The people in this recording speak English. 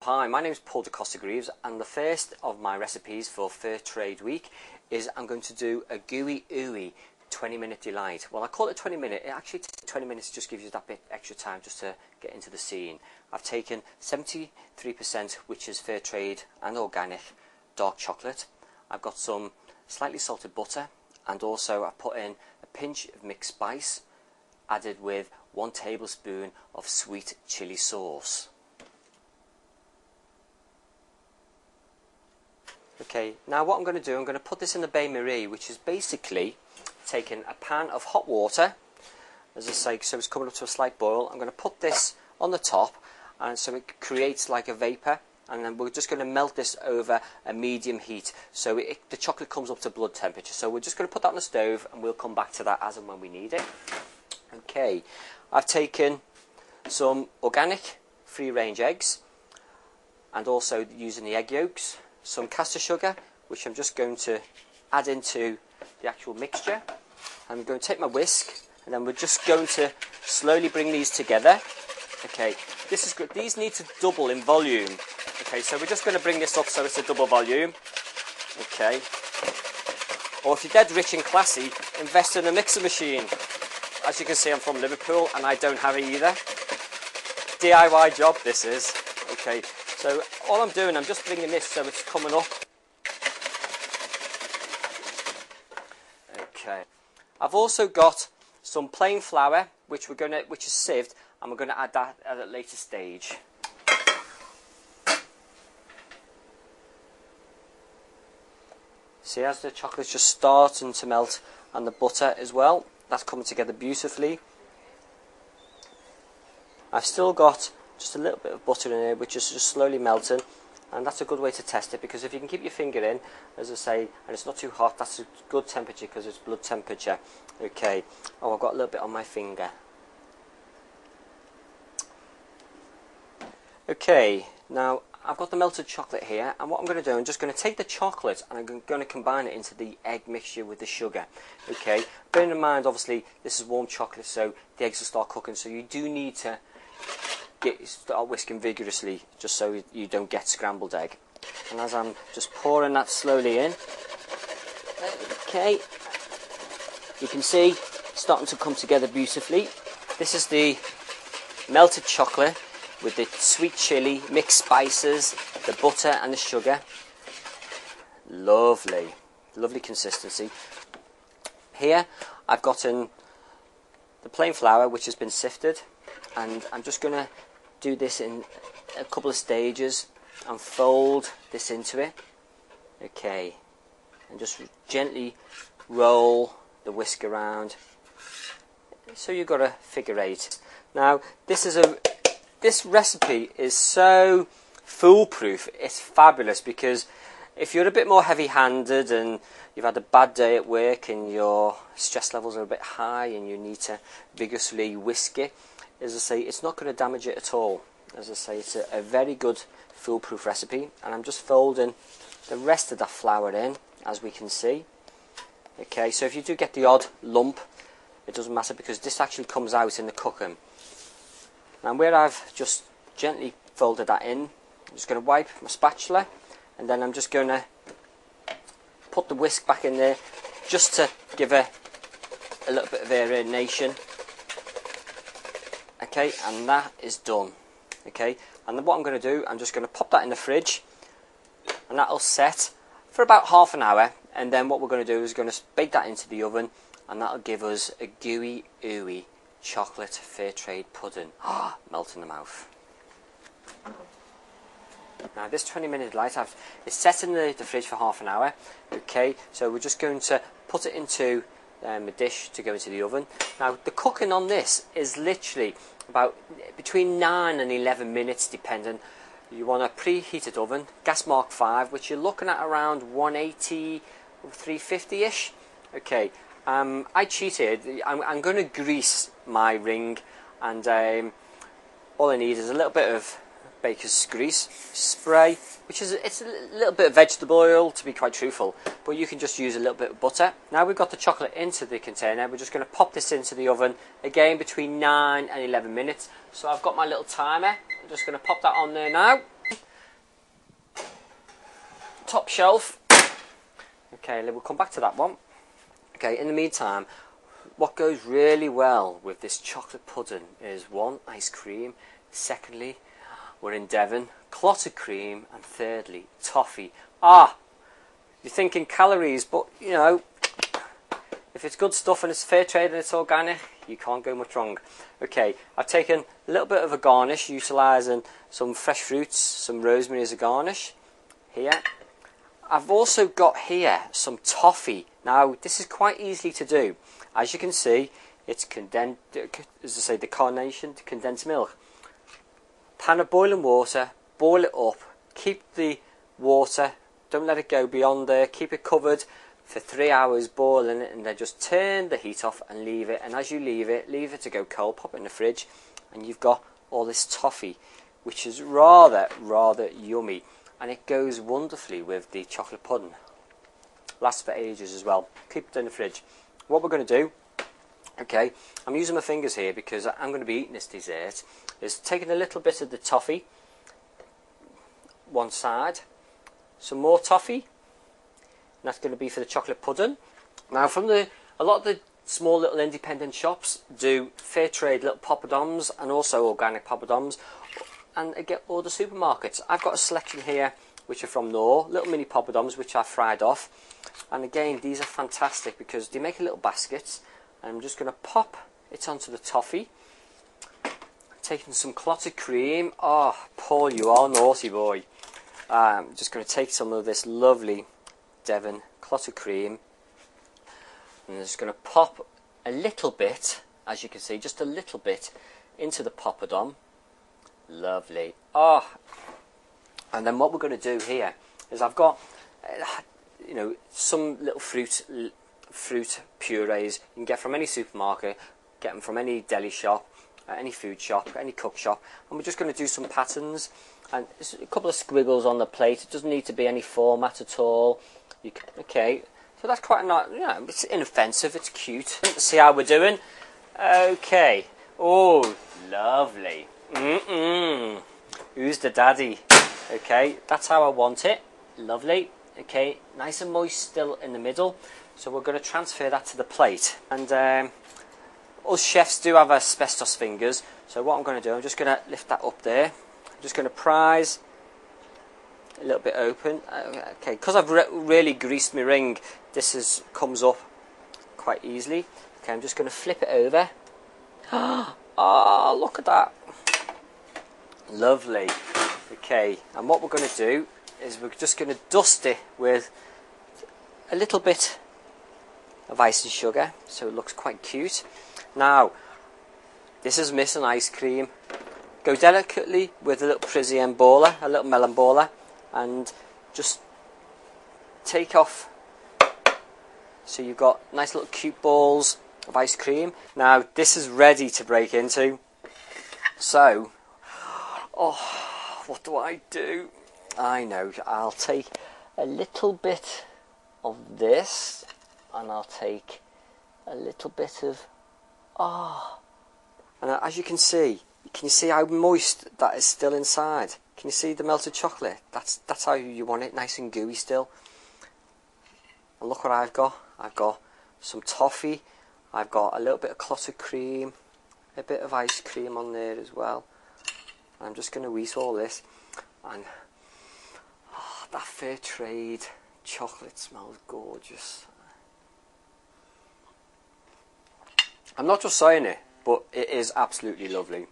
Hi, my name is da-costa-greaves, and the first of my recipes for Fairtrade week is I'm going to do a gooey ooey 20-minute delight. Well, I call it 20-minute. It actually takes 20 minutes, just gives you that bit extra time just to get into the scene. I've taken 73%, which is Fairtrade and organic dark chocolate. I've got some slightly salted butter, and also I've put in a pinch of mixed spice, added with 1 tablespoon of sweet chili sauce. Okay, now what I'm going to do, I'm going to put this in the bain-marie, which is basically taking a pan of hot water, as I say, so it's coming up to a slight boil. I'm going to put this on the top, and so it creates like a vapour, and then we're just going to melt this over a medium heat, so the chocolate comes up to blood temperature. So we're just going to put that on the stove, and we'll come back to that as and when we need it. Okay, I've taken some organic free-range eggs, and also using the egg yolks, some caster sugar, which I'm just going to add into the actual mixture. I'm going to take my whisk, and then we're just going to slowly bring these together. Okay, this is good. These need to double in volume. Okay, so we're just going to bring this up so it's a double volume. Okay, or if you're dead rich and classy, invest in a mixer machine. As you can see, I'm from Liverpool and I don't have it either. DIY job this is. Okay, so all I'm doing, I'm just bringing this so it's coming up. Okay, I've also got some plain flour, which is sieved, and we're going to add that at a later stage. See, as the chocolate's just starting to melt, and the butter as well, that's coming together beautifully. I've still got just a little bit of butter in here, which is just slowly melting, and that's a good way to test it, because if you can keep your finger in, as I say, and it's not too hot, that's a good temperature because it's blood temperature. Okay, oh, I've got a little bit on my finger. Okay, now I've got the melted chocolate here, and what I'm going to do, I'm just going to take the chocolate and I'm going to combine it into the egg mixture with the sugar. Okay, bearing in mind, obviously, this is warm chocolate, so the eggs will start cooking, so you do need to start whisking vigorously, just so you don't get scrambled egg. And as I'm just pouring that slowly in, okay, you can see it's starting to come together beautifully. This is the melted chocolate with the sweet chili, mixed spices, the butter and the sugar. Lovely, lovely consistency. Here I've gotten the plain flour, which has been sifted, and I'm just going to do this in a couple of stages and fold this into it. Okay, and just gently roll the whisk around, so you've got a figure 8. Now this recipe is so foolproof, it's fabulous, because if you're a bit more heavy-handed and you've had a bad day at work and your stress levels are a bit high and you need to vigorously whisk it, as I say, it's not going to damage it at all. As I say, it's a very good foolproof recipe, and I'm just folding the rest of that flour in, as we can see. Okay, so if you do get the odd lump, it doesn't matter, because this actually comes out in the cooking. Now, where I've just gently folded that in, I'm just going to wipe my spatula, and then I'm just going to put the whisk back in there, just to give a little bit of aeration. Okay, and that is done. Okay, and then what I'm going to do, I'm just going to pop that in the fridge, and that'll set for about half an hour, and then what we're going to do is going to bake that into the oven, and that'll give us a gooey ooey chocolate Fairtrade pudding. Melt in the mouth. Now this 20-minute delight, it's set in the fridge for half an hour. Okay, so we're just going to put it into a dish to go into the oven. Now the cooking on this is literally about between 9 and 11 minutes, depending. You want a preheated oven, gas mark 5, which you're looking at around 180, 350-ish. Okay, I cheated. I'm going to grease my ring, and all I need is a little bit of baker's grease spray, which is it's a little bit of vegetable oil, to be quite truthful, but you can just use a little bit of butter. Now we've got the chocolate into the container, we're just going to pop this into the oven again between 9 and 11 minutes. So I've got my little timer, I'm just going to pop that on there now. top shelf. Okay, we'll come back to that one. Okay, in the meantime, what goes really well with this chocolate pudding is one, ice cream, secondly, we're in Devon, clotted cream, and thirdly, toffee. Ah, you're thinking calories, but you know, if it's good stuff and it's fair trade and it's organic, you can't go much wrong. Okay, I've taken a little bit of a garnish, utilising some fresh fruits, some rosemary as a garnish here. I've also got here some toffee. Now, this is quite easy to do. As you can see, it's condensed, as I say, the carnation to condensed milk. Pan of boiling water, boil it up, keep the water, don't let it go beyond there, keep it covered for 3 hours boiling it, and then just turn the heat off and leave it. And as you leave it to go cold, pop it in the fridge, and you've got all this toffee, which is rather yummy, and it goes wonderfully with the chocolate pudding. Lasts for ages as well. Keep it in the fridge. What we're going to do, okay, I'm using my fingers here because I'm going to be eating this dessert, is taking a little bit of the toffee, one side, some more toffee, and that's going to be for the chocolate pudding. Now, from a lot of the small little independent shops do fair trade little poppadoms and also organic poppadoms, and I get all the supermarkets. I've got a selection here which are from Knorr, little mini poppadoms which I've fried off, and again these are fantastic because they make a little baskets. I'm just going to pop it onto the toffee, taking some clotted cream. Oh, Paul, you are naughty boy. I'm just going to take some of this lovely Devon clotted cream, and I'm just going to pop a little bit, as you can see, just a little bit into the poppadom. Lovely. Oh, and then what we're going to do here is I've got, you know, some little fruit purees you can get from any supermarket, get them from any deli shop, any food shop, any cook shop, and we're just going to do some patterns and a couple of squiggles on the plate. It doesn't need to be any format at all. Okay, so that's quite nice. Yeah, it's inoffensive, it's cute. Let's see how we're doing. Okay. Oh, lovely. Who's the daddy? Okay, that's how I want it. Lovely. Okay, nice and moist still in the middle. So we're going to transfer that to the plate. And us chefs do have asbestos fingers. So what I'm going to do, I'm just going to lift that up there. I'm just going to prise a little bit open. Okay, because I've really greased my ring, this comes up quite easily. Okay, I'm just going to flip it over. Oh, look at that. Lovely. Okay, and what we're going to do is we're just going to dust it with a little bit of ice and sugar, so it looks quite cute. Now, this is missing ice cream. Go delicately with a little Parisienne baller, a little melon baller, and just take off. So you've got nice little cute balls of ice cream. Now, this is ready to break into. So, oh, what do I do? I know, I'll take a little bit of this, and I'll take a little bit of, and as you can you see how moist that is still inside? Can you see the melted chocolate? That's how you want it, nice and gooey still. And look what I've got. I've got some toffee, I've got a little bit of clotted cream, a bit of ice cream on there as well. And I'm just going to eat all this, and that fair trade chocolate smells gorgeous. I'm not just saying it, but it is absolutely lovely.